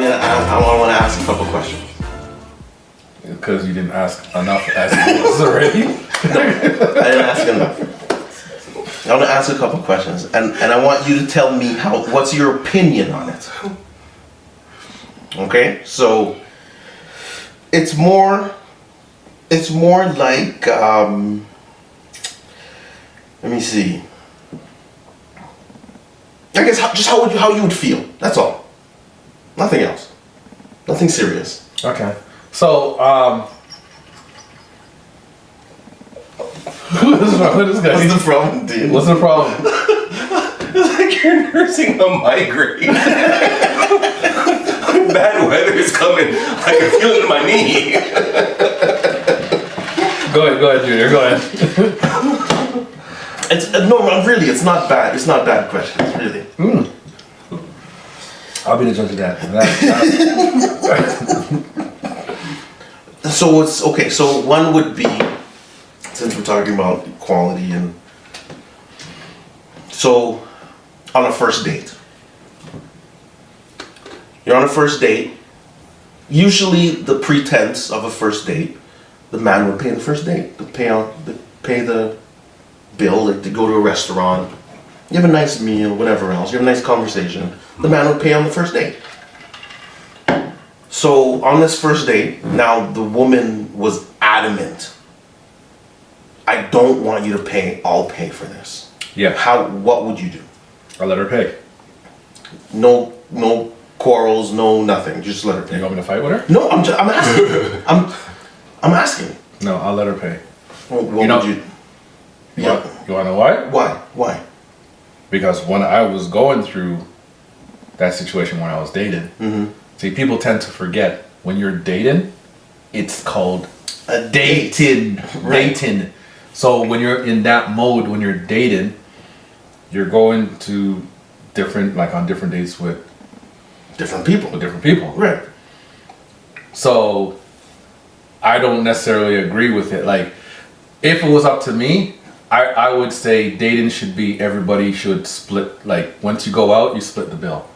want to ask a couple questions. Because you didn't ask enough asking already. I didn't ask enough. I want to ask a couple questions, and I want you to tell me what's your opinion on it. Okay, so it's more like let me see. I guess just how you would feel. That's all. Nothing else. Nothing serious. Okay. So, what is wrong with this guy? What's the problem, dude? What's the problem? It's like you're nursing a migraine. Bad weather is coming. I can feel it in my knee. Go ahead, Junior. Go ahead. It's no, really. It's not bad. It's not bad questions, really. I'll be the judge of that. So it's okay. So one would be, since we're talking about equality, and so on a first date, you're on a first date. Usually, the pretense of a first date, the man would pay the first date. Pay the bill, like to go to a restaurant. You have a nice meal, whatever else. You have a nice conversation. The man would pay on the first date. So on this first date, now the woman was adamant. I don't want you to pay. I'll pay for this. Yeah. What would you do? I'll let her pay. No quarrels, no nothing. Just let her pay. You want me to fight with her? No, I'm asking. I'm asking. No, I'll let her pay. What You would know- you? You Yeah. want to know why? Why? Because when I was going through that situation when I was dating, see, people tend to forget when you're dating, it's called A date. dating. Right. Dating. So when you're in that mode, when you're dating, you're going to on different dates with Different people. different people. Right. So I don't necessarily agree with it. Like, if it was up to me, I would say dating should be everybody should split. Like, once you go out, you split the bill.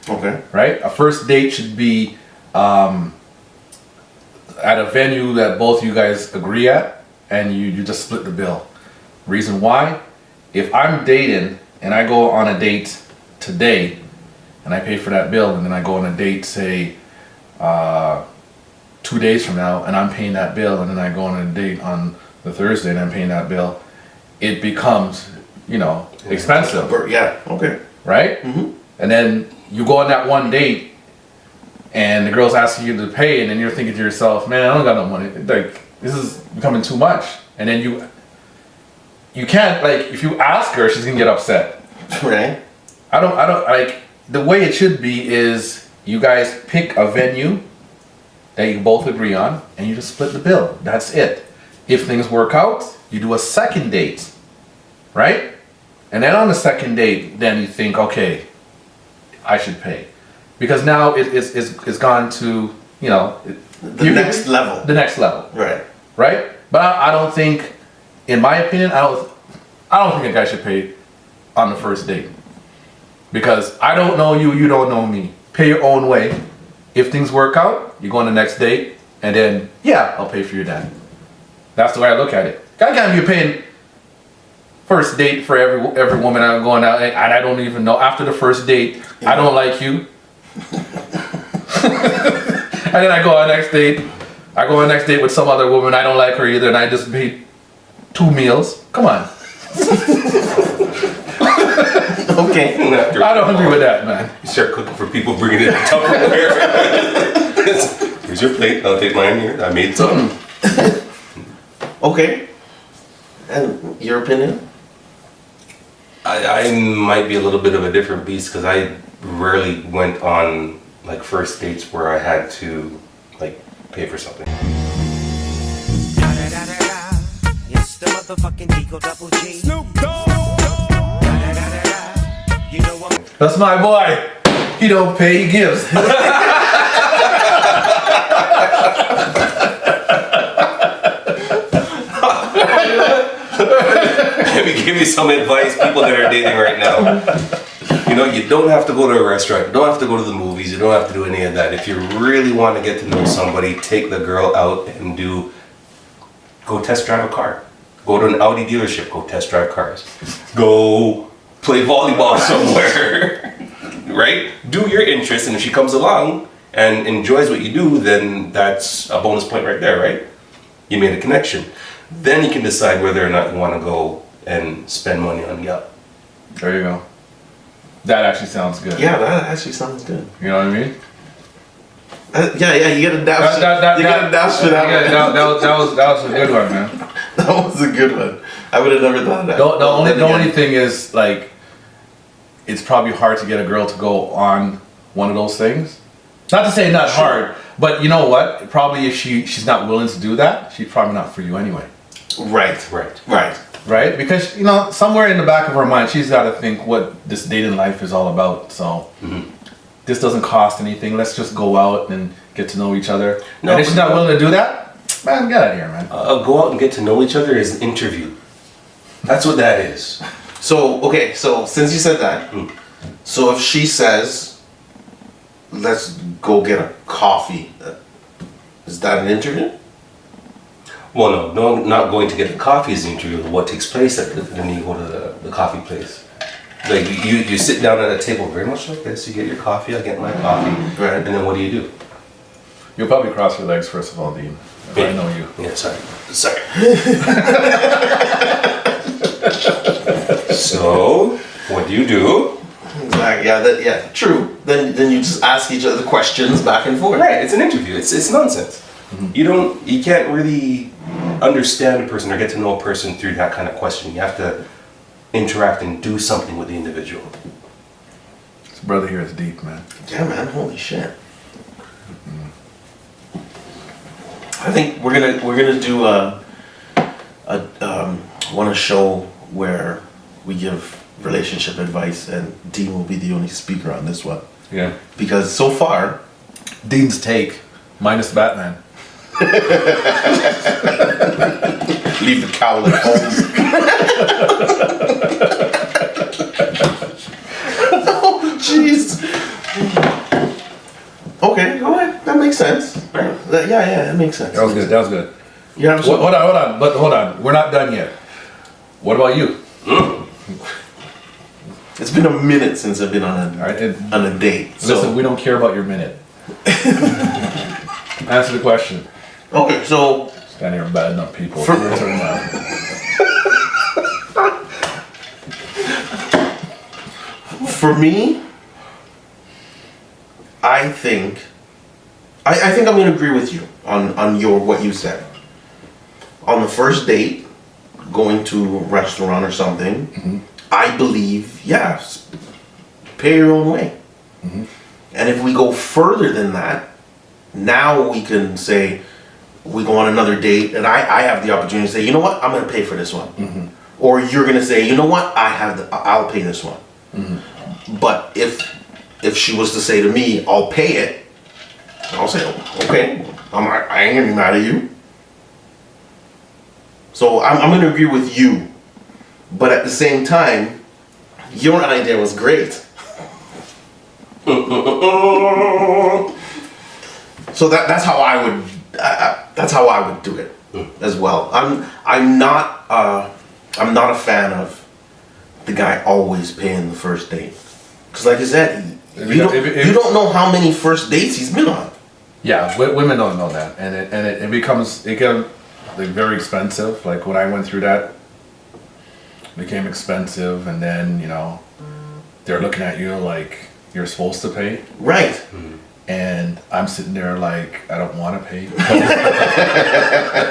Okay. Right? A first date should be at a venue that both you guys agree at, and you just split the bill. Reason why? If I'm dating and I go on a date today and I pay for that bill, and then I go on a date, say, 2 days from now, and I'm paying that bill, and then I go on a date on the Thursday and I'm paying that bill, it becomes, expensive. Yeah. Okay. Right? And then you go on that one date, and the girl's asking you to pay, and then you're thinking to yourself, man, I don't got no money. Like, this is becoming too much. And then you can't, like, if you ask her, she's gonna get upset. Right. I don't like, the way it should be is you guys pick a venue that you both agree on, and you just split the bill. That's it. If things work out, you do a second date, right? And then on the second date, then you think, okay, I should pay. Because now it's gone to, The next level. The next level, Right. right? But I don't think, in my opinion, I don't think a guy should pay on the first date. Because I don't know you, you don't know me. Pay your own way. If things work out, you go on the next date, and then, yeah, I'll pay for your dad. That's the way I look at it. I can't be paying first date for every woman I'm going out, and I don't even know. After the first date, I don't like you. And then I go on next date. I go on next date with some other woman. I don't like her either, and I just paid 2 meals. Come on. Okay. I don't agree with that, man. You start cooking for people, bringing it to Tupperware. Here's your plate. I'll take mine here. I made some. Okay. And your opinion? I might be a little bit of a different beast because I rarely went on like first dates where I had to like pay for something. It's the motherfucking Eagle Double G. Snoop Dogg. You know what? That's my boy. He don't pay, he gives. Let me give you some advice, people that are dating right now. You know, you don't have to go to a restaurant, you don't have to go to the movies, you don't have to do any of that. If you really want to get to know somebody, take the girl out and go test drive a car. Go to an Audi dealership, go test drive cars. Go play volleyball somewhere, right? Do your interest, and if she comes along and enjoys what you do, then that's a bonus point right there, right? You made a connection. Then you can decide whether or not you want to go and spend money on yacht. There you go. That actually sounds good. Yeah, that actually sounds good. You know what I mean? Yeah, you get a dash. You get a dash for that. Yeah, one. that was a good one, man. That was a good one. I would have never thought of that. The only thing is, like, it's probably hard to get a girl to go on one of those things. Not to say not hard, but you know what? Probably if she's not willing to do that, she's probably not for you anyway. Right. Right? Because, you know, somewhere in the back of her mind, she's got to think what this dating life is all about. So, this doesn't cost anything. Let's just go out and get to know each other. No, and if she's not willing to do that, man, get out of here, man. Go out and get to know each other is an interview. That's what that is. So, okay, so since you said that, so if she says, let's go get a coffee, is that an interview? Well, no, not going to get the coffee is the interview. What takes place then you go to the coffee place. Like you sit down at a table very much like this. You get your coffee, I get my coffee, Right. and then what do? You'll probably cross your legs first of all, Dean. If I know you. Yeah, sorry. So, what do you do? Exactly. Yeah, true. Then you just ask each other questions back and forth. Right, it's an interview. It's nonsense. You can't really understand a person or get to know a person through that kind of question. You have to interact and do something with the individual. This brother here is deep, man. Yeah, man. Holy shit. I think we're gonna do a show where we give relationship advice, and Dean will be the only speaker on this one. Yeah. Because so far, Dean's take, minus Batman. leave the cowl at home. Oh, jeez. Okay, go ahead. That makes sense. Yeah, that makes sense. That was good. Yeah. Hold on. We're not done yet. What about you? It's been a minute since I've been on a date. So. Listen, we don't care about your minute. Answer the question. Okay, so Stand here and bad enough people. For- Your turn now. for me, I think I'm going to agree with you on what you said. On the first date, going to a restaurant or something, I believe, yes, pay your own way. And if we go further than that, now we can say, we go on another date, and I have the opportunity to say, you know what, I'm going to pay for this one. Or you're going to say, you know what, I'll pay this one. But if she was to say to me, I'll pay it, I'll say, okay, I ain't gonna be mad at you. So I'm gonna agree with you, but at the same time, your idea was great. So that's how I would. That's how I would do it as well. I'm not a fan of the guy always paying the first date, because like I said, you don't know how many first dates he's been on. Yeah, women don't know that, and it becomes like very expensive. Like when I went through that, it became expensive, and then they're looking at you like you're supposed to pay. Right. And I'm sitting there like I don't want to pay.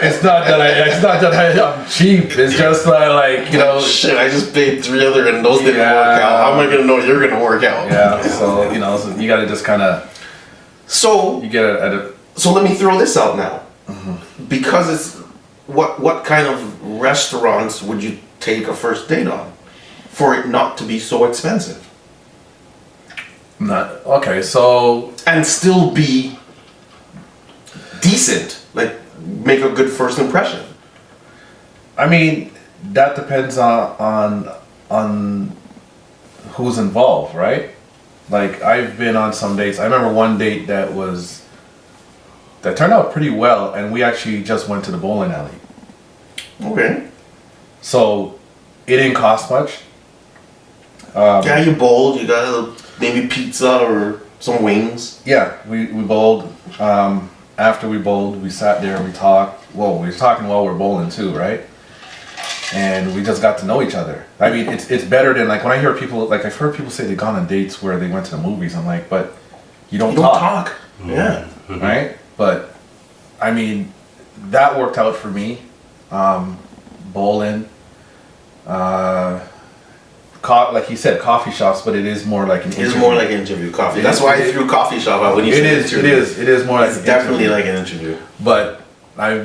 It's not that I'm cheap. It's just like Shit, I just paid 3 other and those didn't work out. How am I gonna know you're gonna work out? Yeah. So so you got to just kind of. So You get it at a. So let me throw this out now, because it's what kind of restaurants would you take a first date on, for it not to be so expensive Not okay. So and still be decent, like make a good first impression. I mean that depends on who's involved, right? Like I've been on some dates. I remember one date that turned out pretty well, and we actually just went to the bowling alley. Okay. So it didn't cost much. Yeah, you bowled. You got maybe pizza or some wings. Yeah, we bowled. After we bowled, we sat there and we talked. Well, we were talking while we were bowling too, right? And we just got to know each other. I mean, it's better than like when I hear people, like I've heard people say they've gone on dates where they went to the movies. I'm like, but you don't talk. Yeah. Right? But I mean, that worked out for me. Bowling, like he said, coffee shops, but it is more like an It's interview. more like an interview coffee. That's why I threw coffee shop out when you It said is. interview. It is more like It's an definitely interview. like an interview. But I've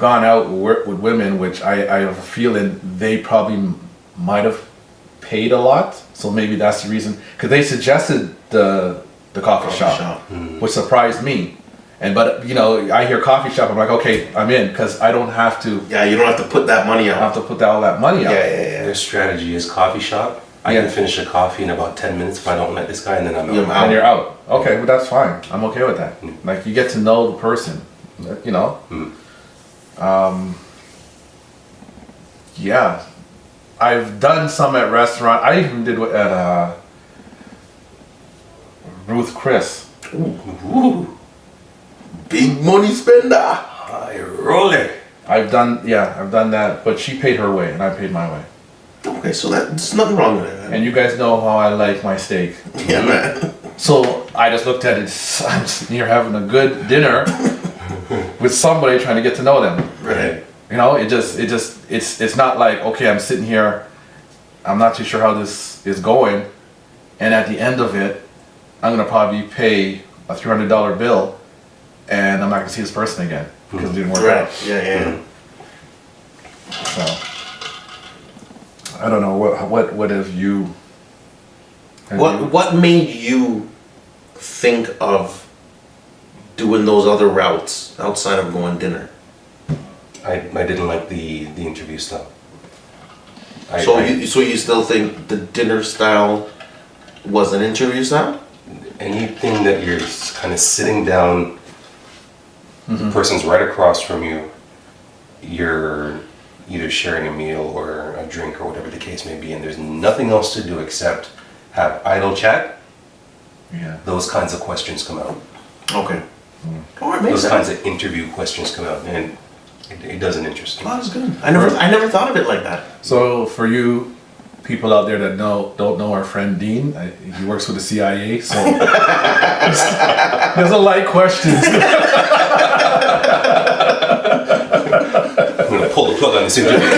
gone out with women, which I have a feeling they probably might have paid a lot. So maybe that's the reason, because they suggested the coffee shop, which surprised me. But you know, I hear coffee shop, I'm like, okay, I'm in, because I don't have to. Yeah, you don't have to put that money I out. have to put all that money out. Yeah. Their strategy is coffee shop. I Yeah. can finish a coffee in about 10 minutes if I don't like this guy, and then I'm Yeah, out. And you're out. Okay, well that's fine. I'm okay with that. Like you get to know the person, you know. Yeah, I've done some at restaurant. I even did at Ruth Chris. Ooh, Big money spender. high roller. I've done that, but she paid her way and I paid my way. Okay, so there's nothing wrong with it. And you guys know how I like my steak. Yeah, man. So I just looked at it. I'm sitting here having a good dinner with somebody trying to get to know them. Right. You know, it's not like, okay, I'm sitting here, I'm not too sure how this is going, and at the end of it, I'm gonna probably pay a $300 bill, and I'm not gonna see this person again because it didn't work Right. out. Yeah. So I don't know what have you? What made you think of doing those other routes outside of going dinner? I didn't like the interview style. So you still think the dinner style was an interview style? Anything that you're kind of sitting down, the person's right across from you, you're either sharing a meal or a drink or whatever the case may be, and there's nothing else to do except have idle chat, Yeah. those kinds of questions come out. Okay. Oh, it makes Those sense. kinds of interview questions come out, and it doesn't interest me. Oh, that's good. I never thought of it like that. So for you people out there that don't know our friend Dean, he works with the CIA, so there's a light questions. I'm gonna pull the plug on this interview.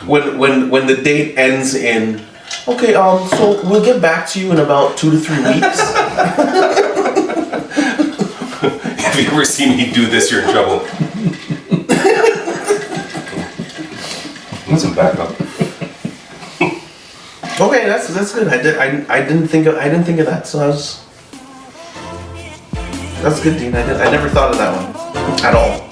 When the date ends in, okay, so we'll get back to you in about 2 to 3 weeks. If you ever see me do this, you're in trouble. Need some backup. Okay, that's good. I didn't think of that. So that's good, Dean. I never thought of that one at all.